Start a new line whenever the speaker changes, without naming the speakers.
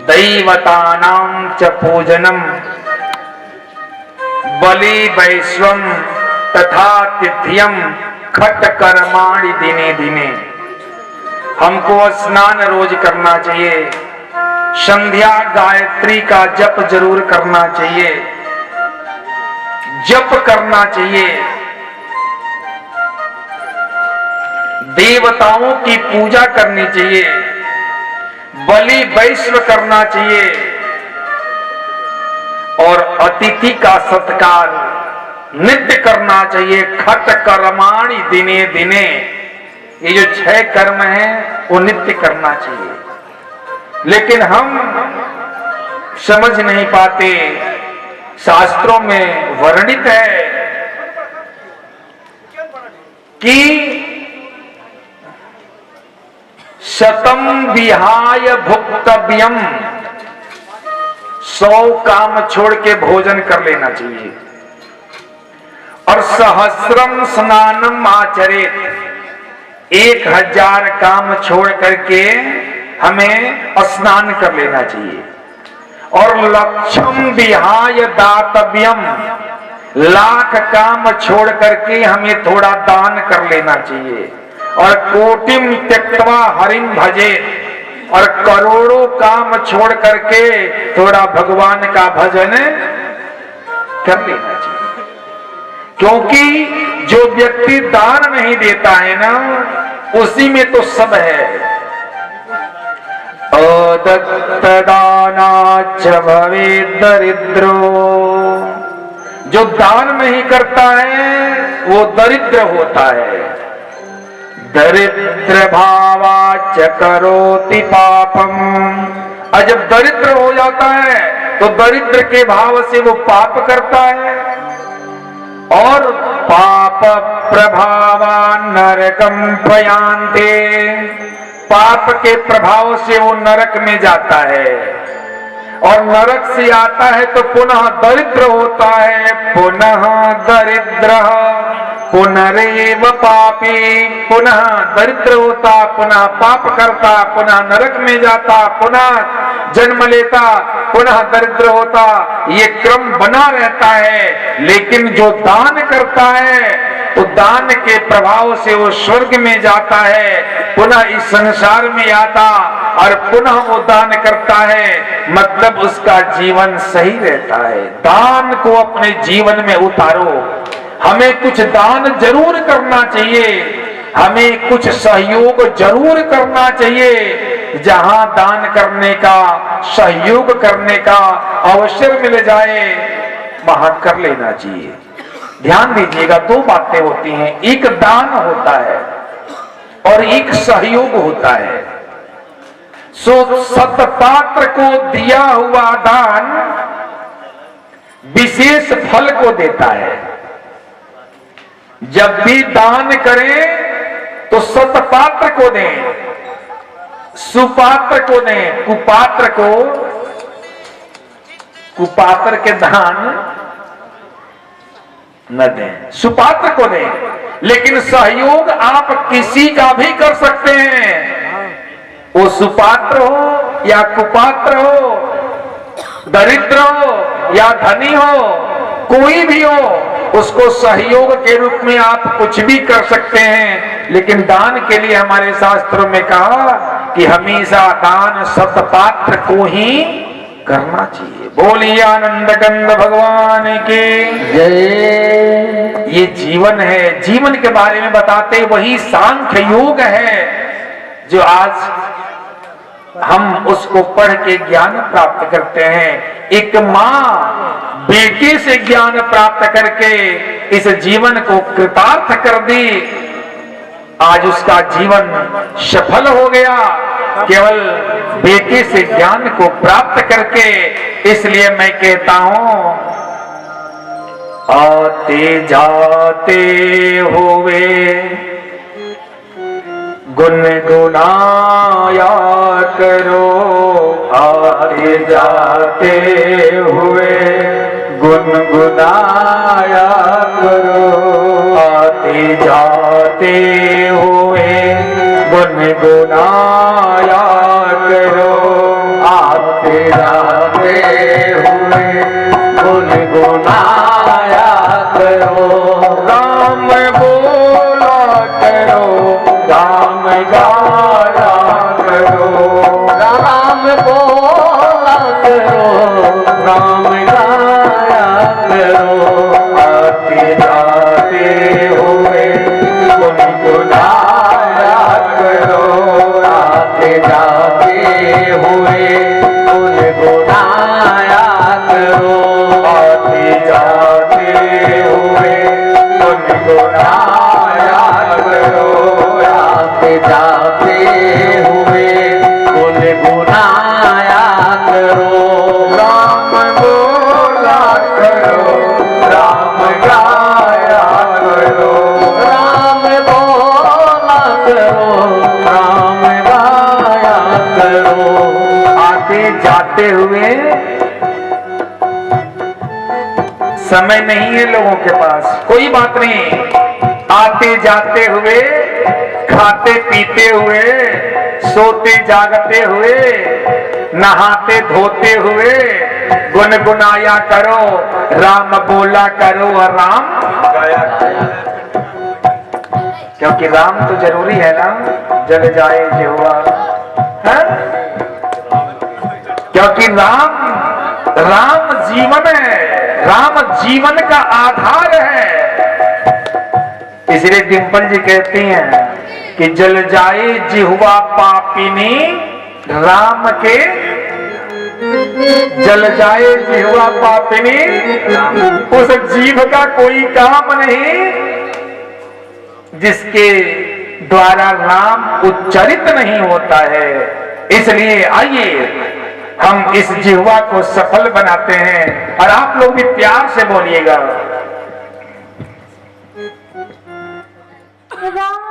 दैवतानां च पूजनम बलि वैश्वम तथा तिथ्यम खट कर्माणि दिने दिने। हमको स्नान रोज करना चाहिए, संध्या गायत्री का जप जरूर करना चाहिए, जप करना चाहिए, देवताओं की पूजा करनी चाहिए, बलि वैश्व करना चाहिए और अतिथि का सत्कार नित्य करना चाहिए। खट कर्माणि दिने दिने, ये जो 6 कर्म हैं वो नित्य करना चाहिए। लेकिन हम समझ नहीं पाते। शास्त्रों में वर्णित है कि शतम विहाय भुक्तव्यम, 100 काम छोड़ के भोजन कर लेना चाहिए। और सहस्रम स्नानम आचरेत, 1000 काम छोड़ करके हमें स्नान कर लेना चाहिए। और लक्षम विहाय दातव्यम, 1,00,000 काम छोड़ करके हमें थोड़ा दान कर लेना चाहिए। और कोटिम त्यक्त्वा हरिं भजे, और करोड़ों काम छोड़ करके थोड़ा भगवान का भजन कर लेना चाहिए। क्योंकि जो व्यक्ति दान नहीं देता है ना, उसी में तो सब है। अदत्त दानाच्च भवेत् दरिद्रो, जो दान नहीं करता है वो दरिद्र होता है। दरिद्र भावाच्च करोति पापम, और जब दरिद्र हो जाता है तो दरिद्र के भाव से वो पाप करता है। और पाप प्रभावान् नरकं प्रयान्ते, पाप के प्रभाव से वो नरक में जाता है। और नरक से आता है तो पुनः दरिद्र होता है। पुनः दरिद्र पुनरेव पापी, पुनः दरिद्र होता, पुनः पाप करता, पुनः नरक में जाता, पुनः जन्म लेता, पुनः दरिद्र होता। ये क्रम बना रहता है। लेकिन जो दान करता है तो दान के प्रभाव से वो स्वर्ग में जाता है, पुनः इस संसार में आता और पुनः वो दान करता है। मतलब उसका जीवन सही रहता है। दान को अपने जीवन में उतारो। हमें कुछ दान जरूर करना चाहिए, हमें कुछ सहयोग जरूर करना चाहिए। जहां दान करने का, सहयोग करने का अवसर मिल जाए वहां कर लेना चाहिए। ध्यान दीजिएगा, 2 बातें होती हैं, एक दान होता है और एक सहयोग होता है। सो सत्पात्र को दिया हुआ दान विशेष फल को देता है। जब भी दान करें तो सत्पात्र को दें, सुपात्र को दें। कुपात्र के दान न दें, सुपात्र को दें। लेकिन सहयोग आप किसी का भी कर सकते हैं, वो सुपात्र हो या कुपात्र हो, दरिद्र हो या धनी हो, कोई भी हो, उसको सहयोग के रूप में आप कुछ भी कर सकते हैं। लेकिन दान के लिए हमारे शास्त्रों में कहा कि हमेशा दान सत्पात्र को ही करना चाहिए। बोलिए आनंद कंद भगवान की जय। ये जीवन है, जीवन के बारे में बताते वही सांख्य योग है जो आज हम उसको पढ़ के ज्ञान प्राप्त करते हैं। एक माँ बेटे से ज्ञान प्राप्त करके इस जीवन को कृतार्थ कर दी। आज उसका जीवन सफल हो गया केवल बेटे से ज्ञान को प्राप्त करके। इसलिए मैं कहता हूं, आते जाते हुए गुनगुनाया करो, आते जाते हुए गुनगुनाया करो, आते जाते हुए गुनगुनाया करो, आते
हुए गुनगुनाया करो,
आते जाते हुए गुनगुनाया करो,
आते जाते हुए गुनगुनाया करो,
राम बोला करो, राम गाया करो,
राम बोला करो, राम गाया करो।
आते जाते हुए समय नहीं है लोगों के पास, कोई बात नहीं। आते जाते हुए, खाते पीते हुए, सोते जागते हुए, नहाते धोते हुए गुनगुनाया करो, राम बोला करो और राम गाया करो। क्योंकि राम तो जरूरी है ना, जल जाए जिह्वा, है? क्योंकि राम जीवन है, राम जीवन का आधार है। इसलिए डिंपल जी कहती हैं कि जल जाए जिह्वा पापिनी राम के, जल जाए जिह्वा पापिनी, उस जीव का कोई काम नहीं जिसके द्वारा राम उच्चारित नहीं होता है। इसलिए आइए हम इस जिह्वा को सफल बनाते हैं, और आप लोग भी प्यार से बोलिएगा।
राम